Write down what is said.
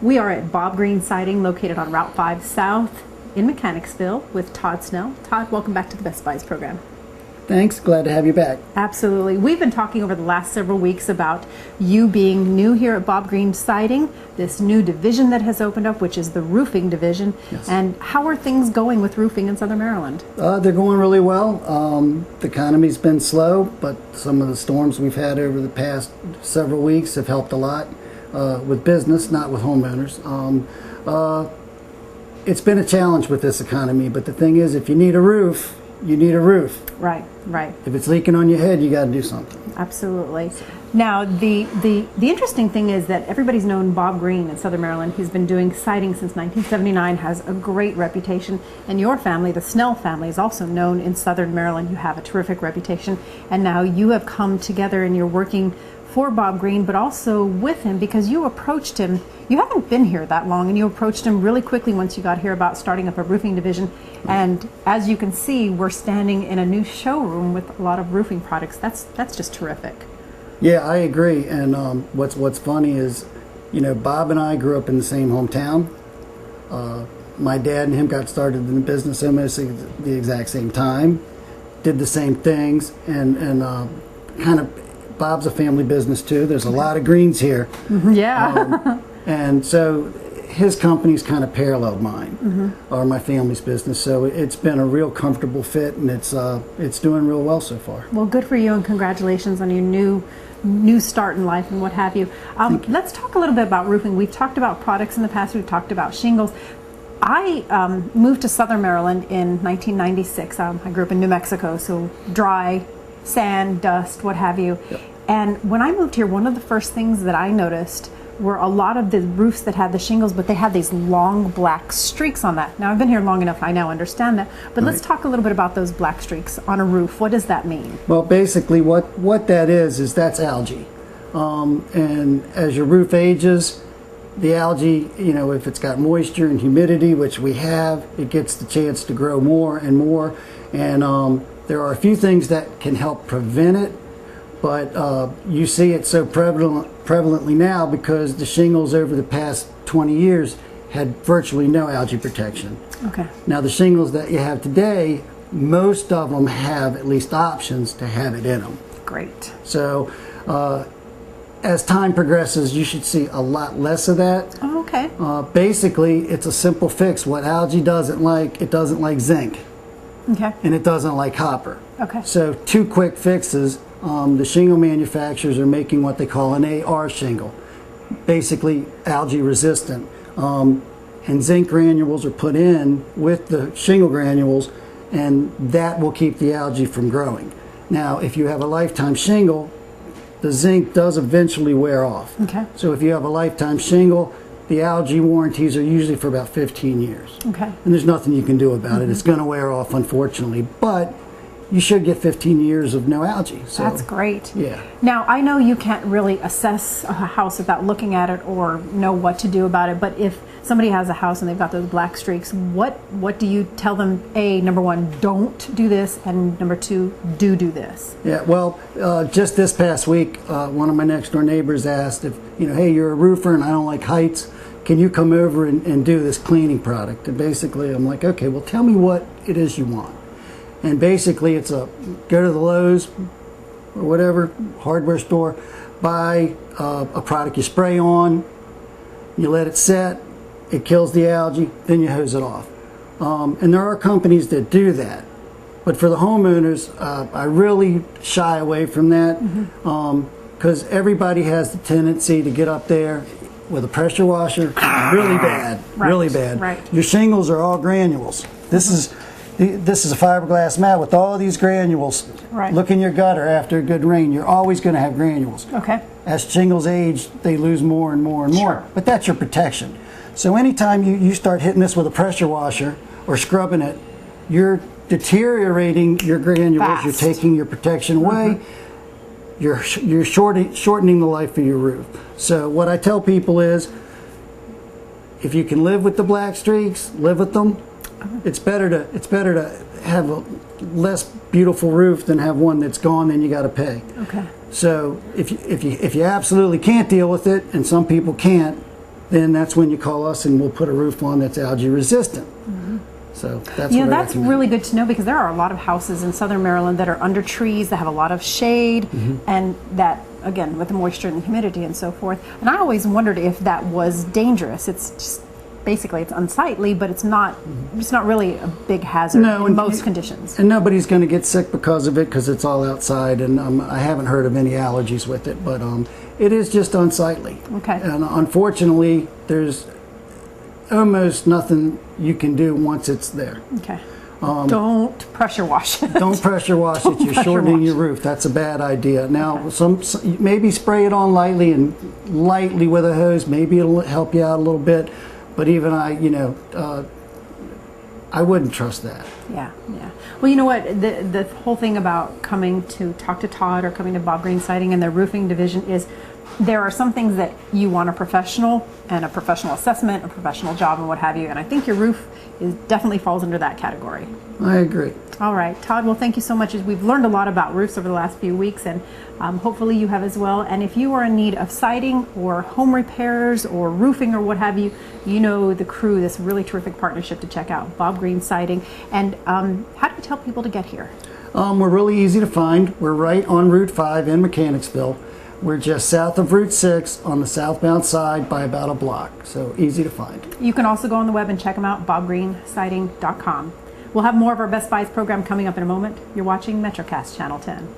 We are at Bob Green Siding, located on Route 5 South in Mechanicsville with Todd Snell. Todd, welcome back to the Best Buys program. Thanks, glad to have you back. Absolutely. We've been talking over the last several weeks about you being new here at Bob Green Siding, this new division that has opened up, which is the roofing division. Yes. And how are things going with roofing in Southern Maryland? They're going really well. The economy's been slow, but some of the storms we've had over the past several weeks have helped a lot with business, not with homeowners. It's been a challenge with this economy, but the thing is, if you need a roof, you need a roof. Right, right. If it's leaking on your head, you got to do something. Absolutely. Now, the interesting thing is that everybody's known Bob Green in Southern Maryland. He's been doing siding since 1979, has a great reputation. And your family, the Snell family, is also known in Southern Maryland. You have a terrific reputation. And now you have come together and you're working for Bob Green, but also with him because you approached him. You haven't been here that long, and you approached him really quickly once you got here about starting up a roofing division. And as you can see, we're standing in a new showroom with a lot of roofing products. That's just terrific. Yeah, I agree. And what's funny is, you know, Bob and I grew up in the same hometown. My dad and him got started in the business almost the exact same time, did the same things, and kind of Bob's a family business too. There's a lot of Greens here. Yeah. And so his company's kind of paralleled mine, or my family's business. So it's been a real comfortable fit, and it's doing real well so far. Well, good for you, and congratulations on your new start in life and what have you. Let's talk a little bit about roofing. We've talked about products in the past. We've talked about shingles. I moved to Southern Maryland in 1996. I grew up in New Mexico, so dry, sand, dust, what have you. Yep. And when I moved here, one of the first things that I noticed were a lot of the roofs that had the shingles, but they had these long black streaks on that. Now, I've been here long enough, I now understand that. But let's talk a little bit about those black streaks on a roof. What does that mean? Well, basically what that is that's algae. And as your roof ages, the algae, you know, if it's got moisture and humidity, which we have, it gets the chance to grow more and more. And there are a few things that can help prevent it, but you see it so prevalently now because the shingles over the past 20 years had virtually no algae protection. Okay. Now the shingles that you have today, most of them have at least options to have it in them. Great. So as time progresses, you should see a lot less of that. Oh, okay. Basically, it's a simple fix. What algae doesn't like, it doesn't like zinc. Okay. And it doesn't like copper. Okay. So two quick fixes. The shingle manufacturers are making what they call an AR shingle, basically algae resistant. And zinc granules are put in with the shingle granules, and that will keep the algae from growing. Now, if you have a lifetime shingle, the zinc does eventually wear off. Okay. So if you have a lifetime shingle, the algae warranties are usually for about 15 years. Okay. And there's nothing you can do about it. It's going to wear off, unfortunately. But you should get 15 years of no algae. So, that's great. Yeah. Now, I know you can't really assess a house without looking at it or know what to do about it, but if somebody has a house and they've got those black streaks, what do you tell them? Number one, don't do this, and number two, do this. Yeah, well, just this past week, one of my next door neighbors asked if, you know, hey, you're a roofer and I don't like heights. Can you come over and do this cleaning product? And basically, I'm like, okay, well, tell me what it is you want. And basically, it's go to the Lowe's or whatever hardware store, buy a product you spray on, you let it set, it kills the algae, then you hose it off. And there are companies that do that. But for the homeowners, I really shy away from that because everybody has the tendency to get up there with a pressure washer, really bad, Right, really bad. right. Your shingles are all granules. This is a fiberglass mat with all these granules. Right. Look in your gutter after a good rain. You're always going to have granules. Okay. As shingles age, they lose more and more and more. Sure. But that's your protection. So anytime you start hitting this with a pressure washer or scrubbing it, you're deteriorating your granules. Fast. You're taking your protection away. You're shortening the life of your roof. So what I tell people is, if you can live with the black streaks, live with them. It's better to have a less beautiful roof than have one that's gone and you got to pay. Okay. So if you absolutely can't deal with it, and some people can't, then that's when you call us and we'll put a roof on that's algae resistant. So that's You know, what I that's recommend. really good to know, because there are a lot of houses in southern Maryland that are under trees that have a lot of shade, and that, again, with the moisture and the humidity and so forth. And I always wondered if that was dangerous. It's just basically it's unsightly, but it's not really a big hazard No, in and most conditions. And nobody's going to get sick because of it, because it's all outside, and I haven't heard of any allergies with it, but it is just unsightly. Okay. And unfortunately, there's almost nothing you can do once it's there. Okay. Don't pressure wash it. Don't pressure wash it. You're pressure shortening wash your roof. That's a bad idea. Now, maybe spray it on lightly with a hose. Maybe it'll help you out a little bit. But even I wouldn't trust that. Yeah, yeah. Well, you know what? The whole thing about coming to talk to Todd or coming to Bob Green Siding and their roofing division is there are some things that you want a professional and a professional assessment, a professional job, and what have you. And I think your roof definitely falls under that category. I agree. All right, Todd, well, thank you so much. We've learned a lot about roofs over the last few weeks, and hopefully you have as well. And if you are in need of siding or home repairs or roofing or what have you, you know the crew, this really terrific partnership to check out, Bob Green Siding. And how do you tell people to get here? We're really easy to find. We're right on Route 5 in Mechanicsville. We're just south of Route 6 on the southbound side by about a block, so easy to find. You can also go on the web and check them out, bobgreensiding.com. We'll have more of our Best Buys program coming up in a moment. You're watching MetroCast Channel 10.